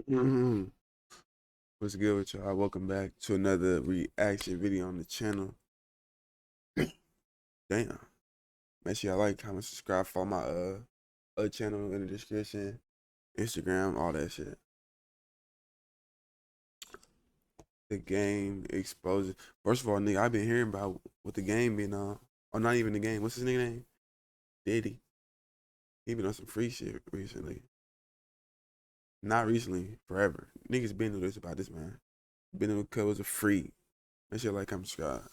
Mhm. What's good with y'all? Welcome back to another reaction video on the channel. Damn. Make sure y'all like, comment, subscribe, follow my other channel in the description, Instagram, all that shit. The game exposing. First of all, nigga, I've been hearing about what the game been on. Or not even the game. What's his nigga name? Diddy. He been on some free shit recently. Not recently, forever. Niggas been doing this about this man. Been doing covers of free. Make sure you like, comment, subscribe.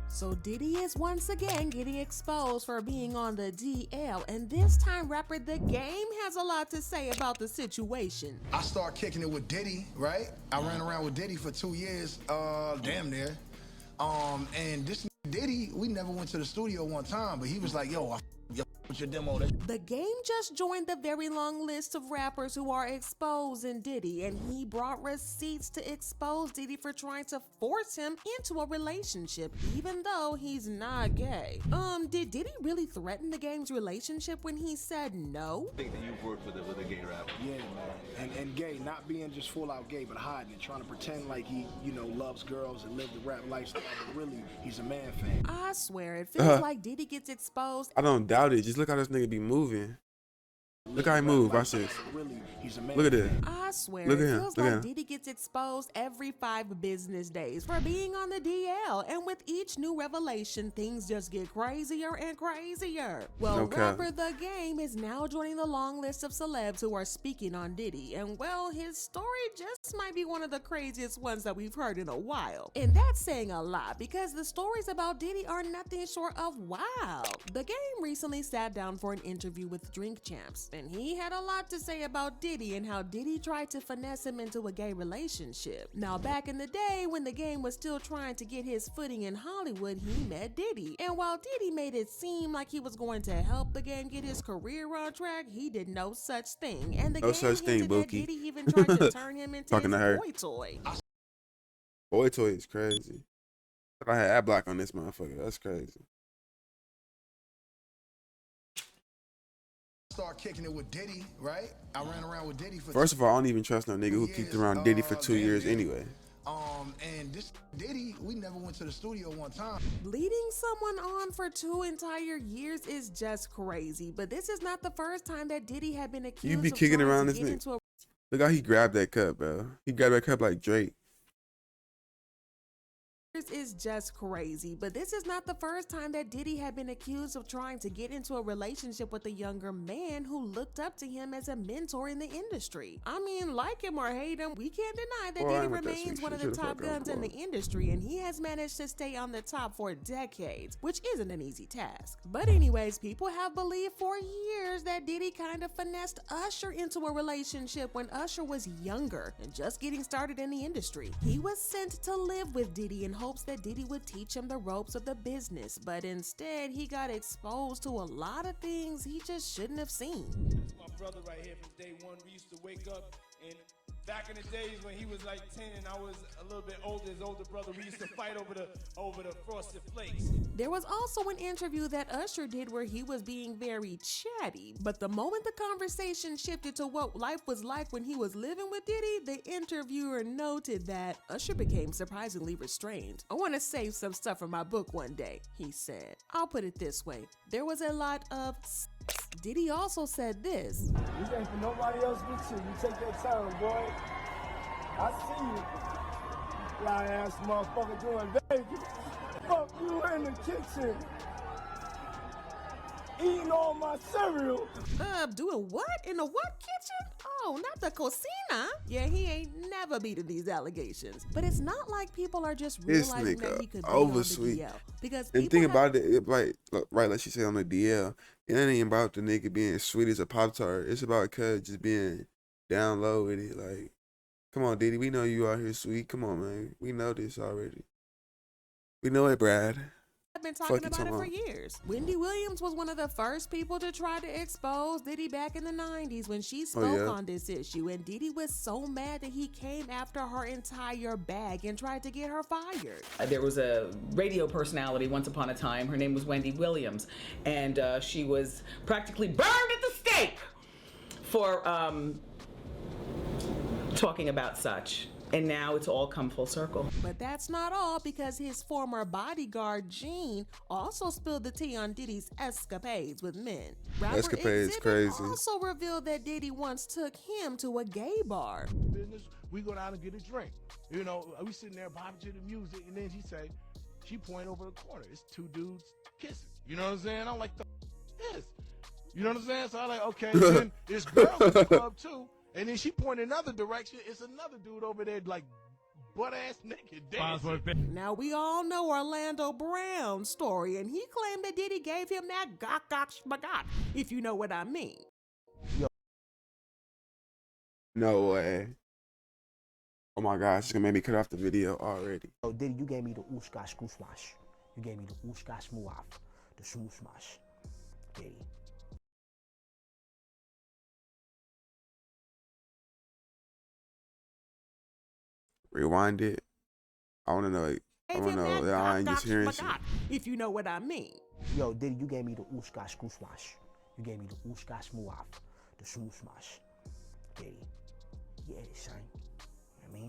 So Diddy is once again getting exposed for being on the DL, and this time rapper The Game has a lot to say about the situation. I started kicking it with Diddy, right? I ran around with Diddy for 2 years, damn near. And this Diddy, we never went to the studio one time, but he was like, yo, with your demo. The Game just joined the very long list of rappers who are exposing Diddy, and he brought receipts to expose Diddy for trying to force him into a relationship, even though he's not gay. Did Diddy really threaten the Game's relationship when he said no? I think that you've worked with a gay rapper. Yeah, man. And gay, not being just full out gay, but hiding it, trying to pretend like he, loves girls and live the rap lifestyle, but really, he's a man fan. I swear, it feels like Diddy gets exposed. I don't doubt it. Just look how this nigga be moving. Look how he move. Watch this. Look at this. I swear, Look at it him. feels Look at like him. Diddy gets exposed every 5 business days for being on the DL. And with each new revelation, things just get crazier and crazier. Well, Okay. rapper The Game is now joining the long list of celebs who are speaking on Diddy. And well, his story just might be one of the craziest ones that we've heard in a while. And that's saying a lot because the stories about Diddy are nothing short of wild. The Game recently sat down for an interview with Drink Champs, and he had a lot to say about Diddy and how Diddy tried to finesse him into a gay relationship. Now, back in the day when The Game was still trying to get his footing in Hollywood, he met Diddy. And while Diddy made it seem like he was going to help The Game get his career on track, he did no such thing. And The No Game such thing, hinted that Bookie. Diddy even tried to turn him into Talking his to her. boy toy. Boy toy is crazy. I had ad block on this motherfucker. That's crazy. Started kicking it with Diddy, right? I ran around with Diddy for First of all, I don't even trust no nigga who keeps around Diddy for 2 years anyway. And this Diddy, we never went to the studio one time. Leading someone on for 2 entire years is just crazy, but this is not the first time that Diddy had been accused You be of kicking trying around to this get nigga. into a Look how he grabbed that cup, bro. He grabbed that cup like Drake. is just crazy, but this is not the first time that Diddy had been accused of trying to get into a relationship with a younger man who looked up to him as a mentor in the industry. I mean, like him or hate him, we can't deny that Boy, I Diddy ain't with that remains sweet one of shit. the Shut the top fuck up, guns in boy. the industry, and he has managed to stay on the top for decades, which isn't an easy task. But anyways, people have believed for years that Diddy kind of finessed Usher into a relationship when Usher was younger and just getting started in the industry. He was sent to live with Diddy in hopes that Diddy would teach him the ropes of the business, but instead he got exposed to a lot of things he just shouldn't have seen. This is my brother right here from day one. We used to wake up, and back in the days when he was like 10 and I was a little bit older, his older brother, we used to fight over the frosted flakes. There was also an interview that Usher did where he was being very chatty, but the moment the conversation shifted to what life was like when he was living with Diddy, the interviewer noted that Usher became surprisingly restrained. "I want to save some stuff for my book one day," he said. "I'll put it this way, there was a lot of sex." Diddy also said this. You ain't for nobody else but you. You take your time, boy. I see you. Fly ass motherfucker doing Vegas. Fuck you in the kitchen. Eating all my cereal. Doing what? In the what kitchen? Oh, not the cocina. Yeah, he ain't never beaten these allegations. But it's not like people are just This realizing that nigga he could be over on the sweet. DL. Because And people think have- about it, like she said on the DL, it ain't about the nigga being sweet as a Pop-Tart. It's about cuz just being down low with it. Like, come on, Diddy, we know you out here sweet. Come on, man. We know this already. We know it, Brad. I've been Fuck talking you about it for talking years. Wendy Williams was one of the first people to try to expose Diddy back in the 90s when she spoke yeah? on this issue, and Diddy was so mad that he came after her entire bag and tried to get her fired. There was a radio personality once upon a time. Her name was Wendy Williams, and she was practically burned at the stake for talking about such. And now it's all come full circle. But that's not all, because his former bodyguard, Gene, also spilled the tea on Diddy's escapades with men. Rapper Escapades, Exhibit crazy. also revealed that Diddy once took him to a gay bar. Business, we go down and get a drink. You know, we sitting there bopping to the music, and then she point over the corner. It's two dudes kissing. You know what I'm saying? I'm like, this. You know what I'm saying? So I'm like, okay, then it's girls in the club too. And then she point another direction. It's another dude over there, like, butt-ass naked dancing. Now, we all know Orlando Brown's story, and he claimed that Diddy gave him that gok shmagok, if you know what I mean. No way. Oh my gosh, it's gonna make me cut off the video already. Yo, Diddy, you gave me the ooska skoosmash. You gave me the ooska smoove, the smooth smash. Diddy. Rewind it. I wanna know. I wanna know that I ain't just hearing shit. If you know what I mean. Yo, Diddy, you gave me the ooska skoosmash. You gave me the ooska smoove, the smooth smash. Diddy. Yeah, son. You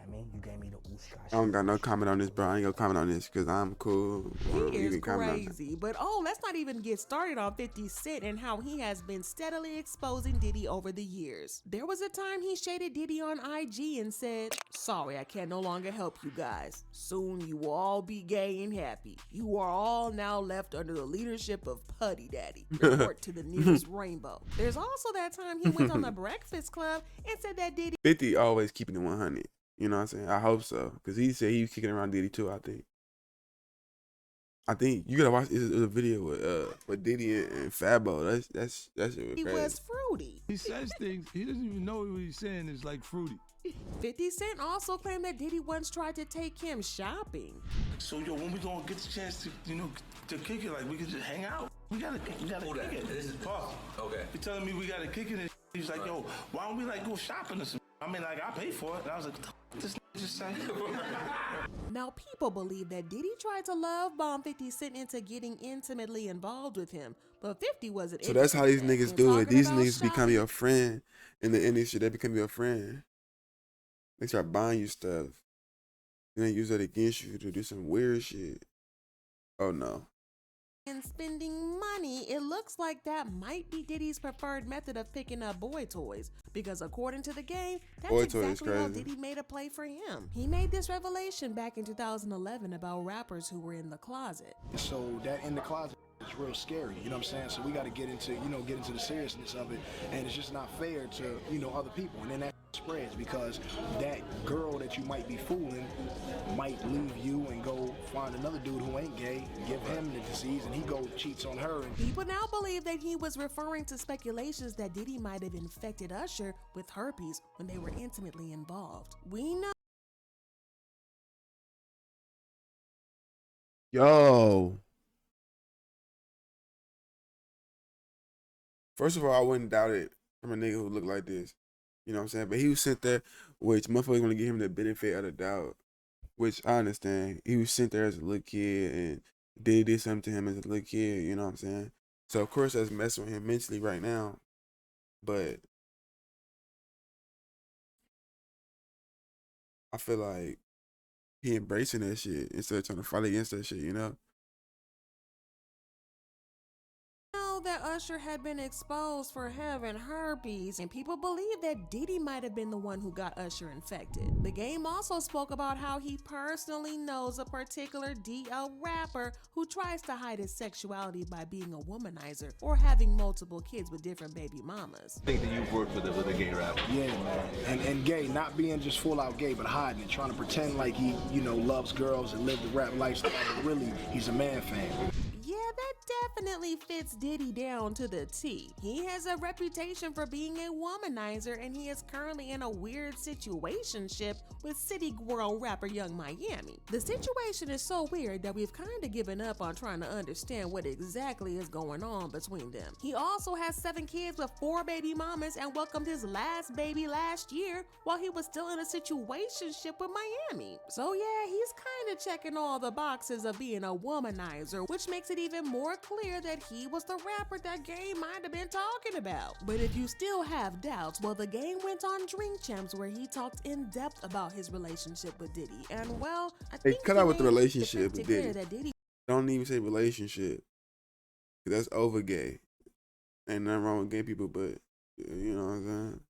know what I mean? You gave me the ooska. I don't got no comment on this, bro. I ain't gonna comment on this because I'm cool. He You is can comment on that. crazy. But let's not even get started on 50 Cent and how he has been steadily exposing Diddy over the years. There was a time he shaded Diddy on IG and said, "Sorry, I can no longer help you guys. Soon you will all be gay and happy. You are all now left under the leadership of Putty Daddy. Report to the nearest rainbow." There's also that time he went on the Breakfast Club and said that Diddy 50 always keeping it 100. You know what I'm saying? I hope so. Because he said he was kicking around Diddy too, I think you gotta watch the video with Diddy and Fabo. That's shit was crazy. was fruity. He says things, he doesn't even know what he's saying is like fruity. 50 Cent also claimed that Diddy once tried to take him shopping. So yo, when we gonna get the chance to, to kick it, like we could just hang out. We gotta kick it. This is Paul. Okay. He telling me we gotta kick it. And he's like, yo, why don't we like go shopping or something? I mean, like I pay for it. And I was like, what the f- this just say? Now, people believe that Diddy tried to love bomb 50 Cent into getting intimately involved with him, but 50 wasn't. So that's how these niggas do it. These niggas become shopping. your friend in the industry. They become your friend. They start buying you stuff. And they use that against you to do some weird shit. Oh no. And spending money, it looks like that might be Diddy's preferred method of picking up boy toys, because according to the game, that's Boy toy is exactly how crazy. Diddy made a play for him. He made this revelation back in 2011 about rappers who were in the closet. So that in the closet is real scary, you know what I'm saying? So we got to get into the seriousness of it, and it's just not fair to, other people. And then that spreads because that girl that you might be fooling might leave you and go find another dude who ain't gay, give him the disease, and he go cheats on her. And People now believe that he was referring to speculations that Diddy might have infected Usher with herpes when they were intimately involved. We know Yo. First of all, I wouldn't doubt it from a nigga who looked like this. You know what I'm saying? But he was sent there, which motherfuckers gonna give him the benefit of the doubt, which I understand. He was sent there as a little kid and did something to him as a little kid, you know what I'm saying? So of course that's messing with him mentally right now. But I feel like he embracing that shit instead of trying to fight against that shit, you know? that Usher had been exposed for having herpes, and people believe that Diddy might have been the one who got Usher infected. The game also spoke about how he personally knows a particular DL rapper who tries to hide his sexuality by being a womanizer or having multiple kids with different baby mamas. I think that you've worked with a gay rapper. Yeah, man. And gay, not being just full out gay, but hiding it, trying to pretend like he, loves girls and live the rap lifestyle, but really, he's a man fan. Yeah, that definitely fits Diddy down to the T. He has a reputation for being a womanizer, and he is currently in a weird situationship with City Girl rapper Young Miami. The situation is so weird that we've kind of given up on trying to understand what exactly is going on between them. He also has 7 kids with 4 baby mamas and welcomed his last baby last year while he was still in a situationship with Miami. So yeah, he's kind of checking all the boxes of being a womanizer, which makes it even even more clear that he was the rapper that Game might have been talking about. But if you still have doubts, well, the Game went on Drink Champs where he talked in depth about his relationship with Diddy. And well, I Hey, think cut he out with the made it relationship pretty with clear Diddy. that Diddy Don't even say relationship. That's over gay. Ain't nothing wrong with gay people, but you know what I'm saying?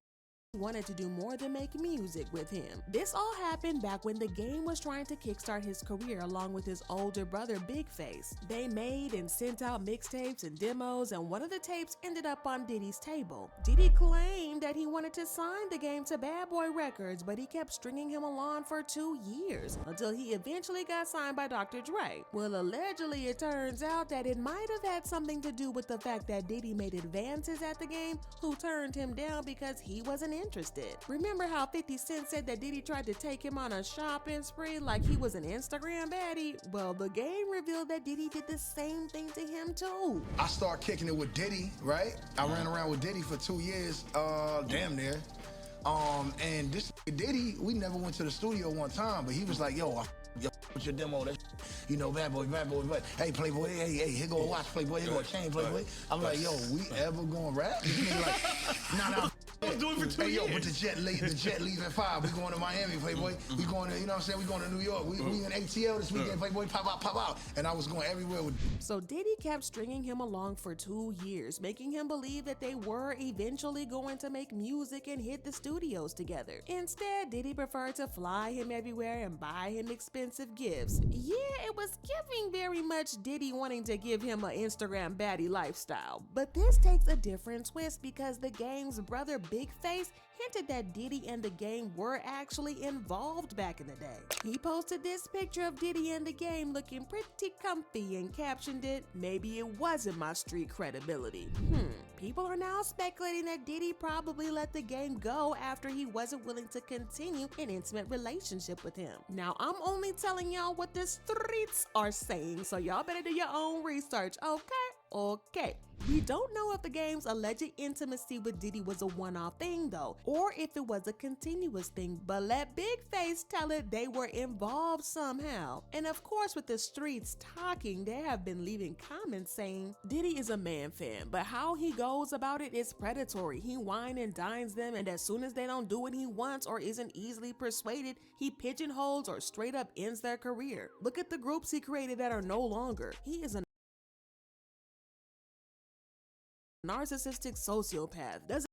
wanted to do more than make music with him. This all happened back when the Game was trying to kickstart his career along with his older brother Big Face. They made and sent out mixtapes and demos, and one of the tapes ended up on Diddy's table. Diddy claimed that he wanted to sign the Game to Bad Boy Records, but he kept stringing him along for 2 years until he eventually got signed by Dr. Dre. Well, allegedly it turns out that it might have had something to do with the fact that Diddy made advances at the Game, who turned him down because he wasn't interested. Remember how 50 Cent said that Diddy tried to take him on a shopping spree like he was an Instagram baddie? Well, the Game revealed that Diddy did the same thing to him too. I started kicking it with Diddy, right? I ran around with Diddy for 2 years, damn near. And this Diddy, we never went to the studio one time, but he was like, yo, with your demo, that you know, bad boy, but hey, Playboy, hey, here go a watch, Playboy, here go a chain, Playboy. I'm like, yo, we ever gonna rap? This nigga like, nah. I was doing it for 2 hey, years. yo, but the jet leaving 5. We going to Miami, Playboy. We going to, you know what I'm saying? We going to New York. We in ATL this weekend, Playboy. Pop out. And I was going everywhere with. So Diddy kept stringing him along for 2 years, making him believe that they were eventually going to make music and hit the studios together. Instead, Diddy preferred to fly him everywhere and buy him expensive gifts. Yeah, it was giving very much Diddy wanting to give him an Instagram baddie lifestyle. But this takes a different twist because the Game's brother Big Face hinted that Diddy and the Game were actually involved back in the day. He posted this picture of Diddy and the Game looking pretty comfy and captioned it, "Maybe it wasn't my street credibility." People are now speculating that Diddy probably let the Game go after he wasn't willing to continue an intimate relationship with him. Now, I'm only telling y'all what the streets are saying, so y'all better do your own research, okay? We don't know if the Game's alleged intimacy with Diddy was a one-off thing though, or if it was a continuous thing, but let Big Face tell it they were involved somehow. And of course, with the streets talking, they have been leaving comments saying, Diddy is a man fan, but how he goes about it is predatory. He wine and dines them, and as soon as they don't do what he wants or isn't easily persuaded, he pigeonholes or straight up ends their career. Look at the groups he created that are no longer. He is a narcissistic sociopath. This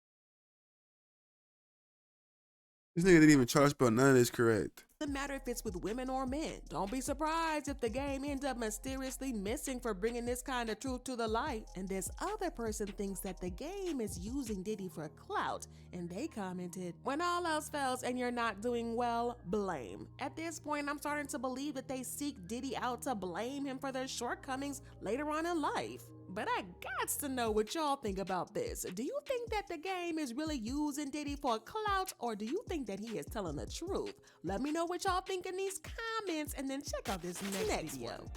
nigga didn't even charge about none of this correct. Doesn't matter if it's with women or men. Don't be surprised if the Game ends up mysteriously missing for bringing this kind of truth to the light. And this other person thinks that the Game is using Diddy for clout, and they commented, "When all else fails and you're not doing well, blame." At this point, I'm starting to believe that they seek Diddy out to blame him for their shortcomings later on in life. But I gots to know what y'all think about this. Do you think that the Game is really using Diddy for clout, or do you think that he is telling the truth? Let me know what y'all think in these comments, and then check out this next video.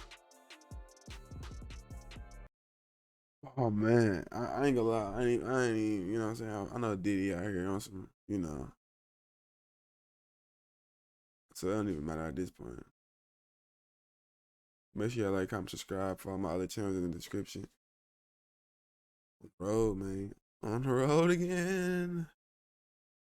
Oh man, I ain't gonna lie. I ain't even, you know what I'm saying? I know Diddy out here on some, you know. So it don't even matter at this point. Make sure you like, comment, subscribe, follow my other channels in the description. Road, man. On the road again.